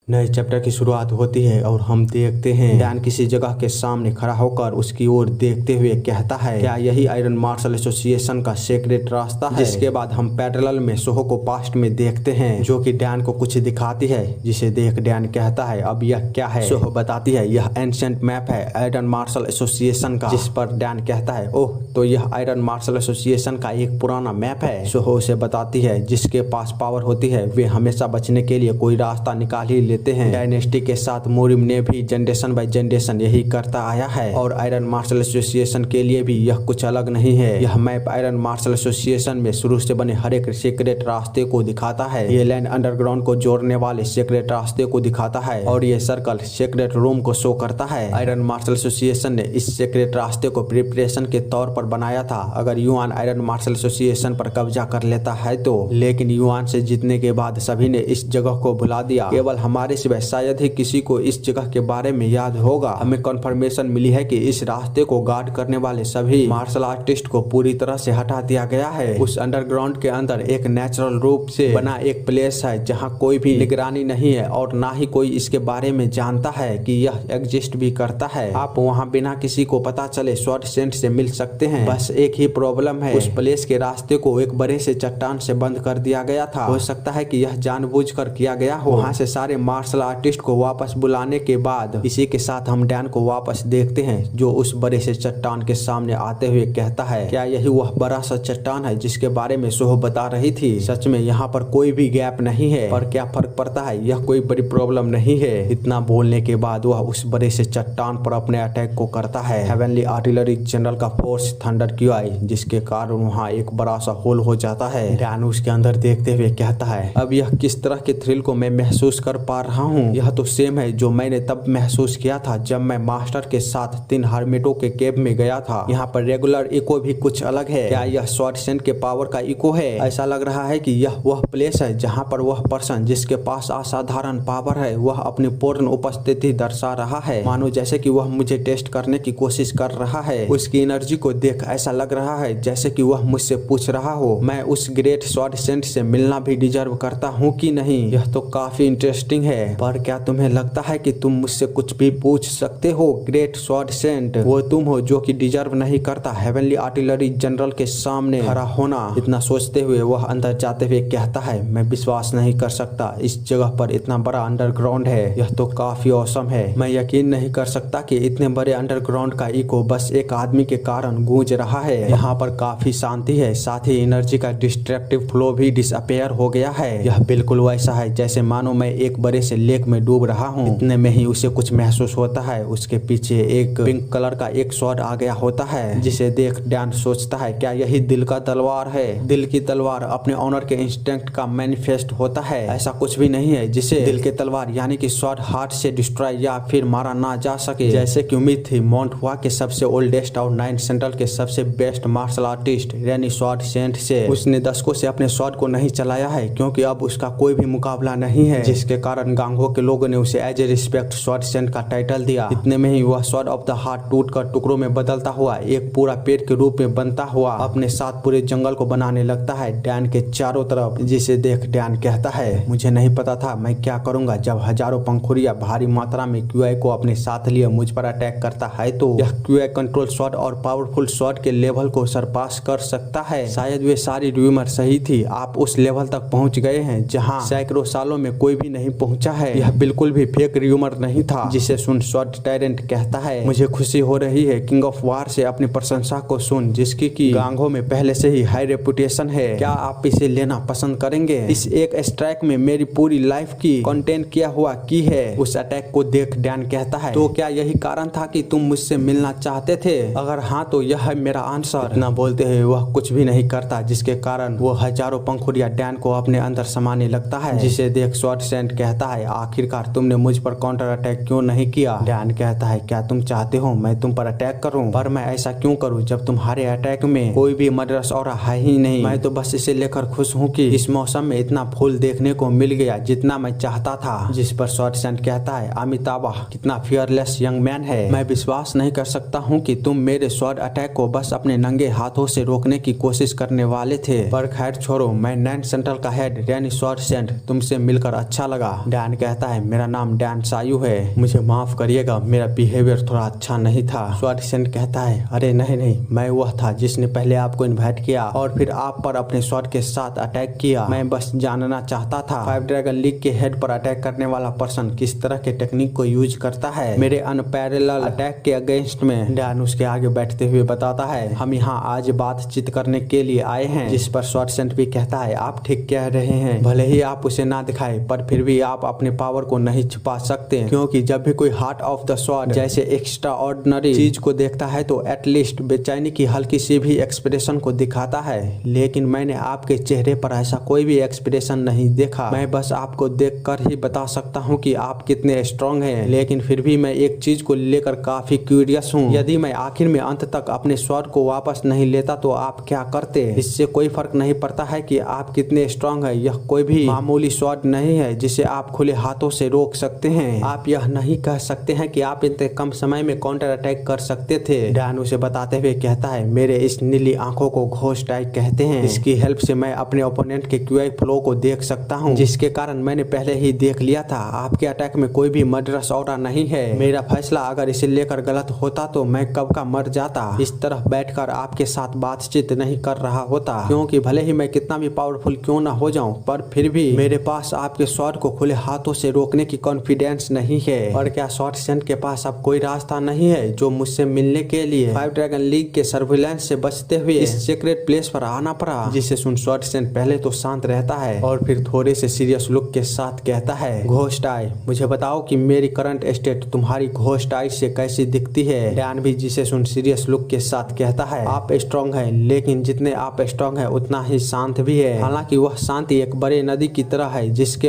नए चैप्टर की शुरुआत होती है और हम देखते हैं डैन किसी जगह के सामने खड़ा होकर उसकी ओर देखते हुए कहता है, क्या यही आयरन मार्शल एसोसिएशन का सीक्रेट रास्ता है। जिसके बाद हम पैरेलल में सोहो को पास्ट में देखते हैं जो कि डैन को कुछ दिखाती है, जिसे देख डैन कहता है अब यह क्या है। सोहो बताती है यह एंशिएंट मैप है आयरन मार्शल एसोसिएशन का, जिस पर डैन कहता है ओह तो यह आयरन मार्शल एसोसिएशन का एक पुराना मैप है। सोहो उसे बताती है जिसके पास पावर होती है वे हमेशा बचने के लिए कोई रास्ता निकाल ही लेते हैं। डायनेस्टी के साथ मोरिम ने भी जनरेशन बाय जनरेशन यही करता आया है और आयरन मार्शल एसोसिएशन के लिए भी यह कुछ अलग नहीं है। यह मैप आयरन मार्शल एसोसिएशन में शुरू से बने हर एक सीक्रेट रास्ते को दिखाता है। ये लैंड अंडरग्राउंड को जोड़ने वाले सीक्रेट रास्ते को दिखाता है और ये सर्कल सीक्रेट रूम को शो करता है। आयरन मार्शल एसोसिएशन ने इस सीक्रेट रास्ते को प्रिपरेशन के तौर पर बनाया था अगर युआन आयरन मार्शल एसोसिएशन पर कब्जा कर लेता है तो, लेकिन युआन से जीतने के बाद सभी ने इस जगह को भुला दिया। केवल हमारे सिवाय शायद ही किसी को इस जगह के बारे में याद होगा। हमें कंफर्मेशन मिली है कि इस रास्ते को गार्ड करने वाले सभी मार्शल आर्टिस्ट को पूरी तरह से हटा दिया गया है। उस अंडरग्राउंड के अंदर एक नेचुरल रूप से बना एक प्लेस है जहां कोई भी निगरानी नहीं है और ना ही कोई इसके बारे में जानता है कि यह एग्जिस्ट भी करता है। आप वहां बिना किसी को पता चले स्वॉर्ड सेंट से मिल सकते हैं। बस एक ही प्रॉब्लम है, उस प्लेस के रास्ते को एक बड़े से चट्टान से बंद कर दिया गया था। हो सकता है कि यह जानबूझकर किया गया हो। वहां से सारे मार्शल आर्टिस्ट को वापस बुलाने के बाद इसी के साथ हम डैन को वापस देखते हैं जो उस बड़े से चट्टान के सामने आते हुए कहता है, क्या यही वह बड़ा सा चट्टान है जिसके बारे में सोहो बता रही थी। सच में यहाँ पर कोई भी गैप नहीं है, पर क्या फर्क पड़ता है, यह कोई बड़ी प्रॉब्लम नहीं है। इतना बोलने के बाद वह उस बड़े से चट्टान पर अपने अटैक को करता है। हेवनली आर्टिलरी जनरल का फोर्स थंडर क्यूआई, जिसके कारण वहाँ एक बड़ा सा होल हो जाता है। डैन उसके अंदर देखते हुए कहता है, अब यह किस तरह के थ्रिल को मैं महसूस कर पा रहा हूँ। यह तो सेम है जो मैंने तब महसूस किया था जब मैं मास्टर के साथ 3 हर्मिटों के केव में गया था। यहाँ पर रेगुलर इको भी कुछ अलग है। क्या यह स्वॉर्ड सेंट के पावर का इको है। ऐसा लग रहा है कि यह वह प्लेस है जहाँ पर वह पर्सन जिसके पास असाधारण पावर है वह अपनी पूर्ण उपस्थिति दर्शा रहा है, मानो जैसे कि वह मुझे टेस्ट करने की कोशिश कर रहा है। उसकी एनर्जी को देख ऐसा लग रहा है जैसे कि वह मुझसे पूछ रहा हो मैं उस ग्रेट स्वॉर्ड सेंट से मिलना भी डिजर्व करता हूँ कि नहीं। यह तो काफी इंटरेस्टिंग है, पर क्या तुम्हें लगता है कि तुम मुझसे कुछ भी पूछ सकते हो। ग्रेट स्वॉर्ड सेंट वो तुम हो जो कि डिजर्व नहीं करता हेवनली आर्टिलरी जनरल के सामने खड़ा होना। इतना सोचते हुए वह अंदर जाते हुए कहता है, मैं विश्वास नहीं कर सकता इस जगह पर इतना बड़ा अंडरग्राउंड है। यह तो काफी औसम है। मैं यकीन नहीं कर सकता कि इतने बड़े अंडरग्राउंड का इको बस एक आदमी के कारण गूंज रहा है। यहाँ पर काफी शांति है, साथ ही एनर्जी का डिस्ट्रक्टिव फ्लो भी डिसअपेयर हो गया है। यह बिल्कुल वैसा है जैसे मानो मैं एक बड़े से लेक में डूब रहा हूँ। इतने में ही उसे कुछ महसूस होता है। उसके पीछे एक पिंक कलर का एक स्वॉर्ड आ गया होता है, जिसे देख डैन सोचता है, क्या यही दिल का तलवार है। दिल की तलवार अपने ऑनर के इंस्टिंक्ट का मैनिफेस्ट होता है। ऐसा कुछ भी नहीं है जिसे दिल के तलवार यानी कि स्वॉर्ड हार्ट से डिस्ट्रॉय या फिर मारा ना जा सके। जैसे कि उम्मीद थी माउंट हुआ के सबसे ओल्डेस्ट और 9 सेंट्रल के सबसे बेस्ट मार्शल आर्टिस्ट रेनी स्वॉर्ड सेंट से उसने दशकों से अपने स्वॉर्ड को नहीं चलाया है, क्योंकि अब उसका कोई भी मुकाबला नहीं है, जिसके कारण गांगो के लोगों ने उसे as a respect sword saint का टाइटल दिया। इतने में ही वह स्वॉर्ड ऑफ द हार्ट टूटकर टुकड़ों में बदलता हुआ एक पूरा पेड़ के रूप में बनता हुआ अपने साथ पूरे जंगल को बनाने लगता है डैन के चारों तरफ। जिसे देख डैन कहता है, मुझे नहीं पता था मैं क्या करूंगा जब हजारों पंखुड़ियां भारी मात्रा में क्यूआई को अपने साथ लिए मुझ पर अटैक करता है तो यह क्यूआई कंट्रोल स्वॉर्ड और पावरफुल स्वॉर्ड के लेवल को सरपास कर सकता है। शायद वे सारी रूमर सही थी। आप उस लेवल तक पहुंच गए हैं जहां सैकड़ों सालों में कोई भी नहीं पहुंचा है। यह बिल्कुल भी फेक रूमर नहीं था। जिसे सुन स्वॉर्ड टायरेंट कहता है, मुझे खुशी हो रही है किंग ऑफ वार से अपनी प्रशंसा को सुन, जिसकी की गांगो में पहले से ही हाई रेपुटेशन है। क्या आप इसे लेना पसंद करेंगे। इस एक स्ट्राइक में मेरी पूरी लाइफ की कंटेंट किया हुआ की है। उस अटैक को देख डैन कहता है, तो क्या यही कारण था कि तुम मुझसे मिलना चाहते थे। अगर हाँ तो यह है मेरा आंसर। इतना बोलते हुए वह कुछ भी नहीं करता, जिसके कारण वो हजारों पंखुड़ियां डैन को अपने अंदर समाने लगता है। जिसे देख स्वॉर्ड सेंट कहता है, आखिरकार तुमने मुझ पर काउंटर अटैक क्यों नहीं किया। डैन कहता है, क्या तुम चाहते हो मैं तुम पर अटैक करूं, पर मैं ऐसा क्यों करूं जब तुम्हारे अटैक में कोई भी मर्डरस और है ही नहीं। मैं तो बस इसे लेकर खुश हूं कि इस मौसम में इतना फूल देखने को मिल गया जितना मैं चाहता था। जिस पर स्वॉर्ड सेंट कहता है, अमिताभ कितना फियरलेस यंग मैन है। मैं विश्वास नहीं कर सकता हूँ कि तुम मेरे स्वॉर्ड अटैक को बस अपने नंगे हाथों से रोकने की कोशिश करने वाले थे। पर खैर छोड़ो, मैं 9 सेंट्रल का हेड रेनी स्वॉर्ड सेंट तुमसे मिलकर अच्छा लगा। डैन कहता है मेरा नाम डैन सायू है, मुझे माफ करिएगा, मेरा बिहेवियर थोड़ा अच्छा नहीं था। स्वॉर्ड कहता है अरे नहीं नहीं, मैं वह था जिसने पहले आपको इन्वाइट किया और फिर आप पर अपने स्वॉर्ड के साथ अटैक किया। मैं बस जानना चाहता था 5 ड्रैगन लीग के हेड पर अटैक करने वाला पर्सन किस तरह के टेक्निक को यूज करता है मेरे अनपैरेलल अटैक के अगेंस्ट में। डैन उसके आगे बैठते हुए बताता है हम यहाँ आज बातचीत करने के लिए आए हैं। जिस पर स्वॉर्ड भी कहता है आप ठीक कह रहे हैं, भले ही आप उसे ना दिखाए पर फिर भी आप अपने पावर को नहीं छुपा सकते, क्योंकि जब भी कोई हार्ट ऑफ द स्वॉर्ड जैसे एक्स्ट्रा ऑर्डिनरी चीज को देखता है तो एटलीस्ट बेचैनी की हल्की सी भी एक्सप्रेशन को दिखाता है। लेकिन मैंने आपके चेहरे पर ऐसा कोई भी एक्सप्रेशन नहीं देखा। मैं बस आपको देखकर ही बता सकता हूँ कि आप कितने स्ट्रांग हैं। लेकिन फिर भी मैं एक चीज को लेकर काफी क्यूरियस हूँ, यदि मैं आखिर में अंत तक अपने स्वॉर्ड को वापस नहीं लेता तो आप क्या करते? इससे कोई फर्क नहीं पड़ता है कि आप कितने स्ट्रांग है, यह कोई भी मामूली स्वॉर्ड नहीं है जिसे आप खुले हाथों से रोक सकते हैं। आप यह नहीं कह सकते हैं कि आप इतने कम समय में काउंटर अटैक कर सकते थे। डैन उसे बताते हुए कहता है मेरे इस नीली आंखों को घोस्ट आई कहते हैं, इसकी हेल्प से मैं अपने ओपोनेंट के क्यूआई फ्लो को देख सकता हूँ, जिसके कारण मैंने पहले ही देख लिया था आपके अटैक में कोई भी मर्डरस ऑरा नहीं है। मेरा फैसला अगर इसे लेकर गलत होता तो मैं कब का मर जाता। इस तरह बैठकर आपके साथ बातचीत नहीं कर रहा होता, क्योंकि भले ही मैं कितना भी पावरफुल क्यों ना हो जाऊं पर फिर भी मेरे पास आपके स्वॉर्ड को खुले हाथों से रोकने की कॉन्फिडेंस नहीं है। और क्या स्वॉर्ड के पास अब कोई रास्ता नहीं है जो मुझसे मिलने के लिए 5 ड्रैगन लीग के सर्विलेंस से बचते हुए इस सीक्रेट प्लेस पर आना पड़ा? जिसे सुन स्वॉर्ड पहले तो शांत रहता है और फिर थोड़े से सीरियस लुक के साथ कहता है घोस्ट आई, मुझे बताओ कि मेरी करंट स्टेट तुम्हारी घोस्ट आई से कैसी दिखती है? डैन भी जिसे सुन सीरियस लुक के साथ कहता है आप स्ट्रांग हैं, लेकिन जितने आप स्ट्रांग हैं उतना ही शांत भी है। हालांकि वह शांति एक बड़े नदी की तरह है जिसके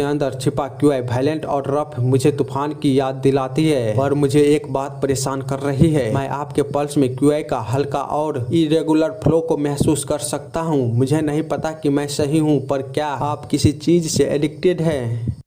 अंदर छिपा क्यूआई वायलेंट और रफ मुझे तूफान की याद दिलाती है। और मुझे एक बात परेशान कर रही है, मैं आपके पल्स में क्यूआई का हल्का और इरेगुलर फ्लो को महसूस कर सकता हूँ। मुझे नहीं पता कि मैं सही हूँ, पर क्या आप किसी चीज से एडिक्टेड है?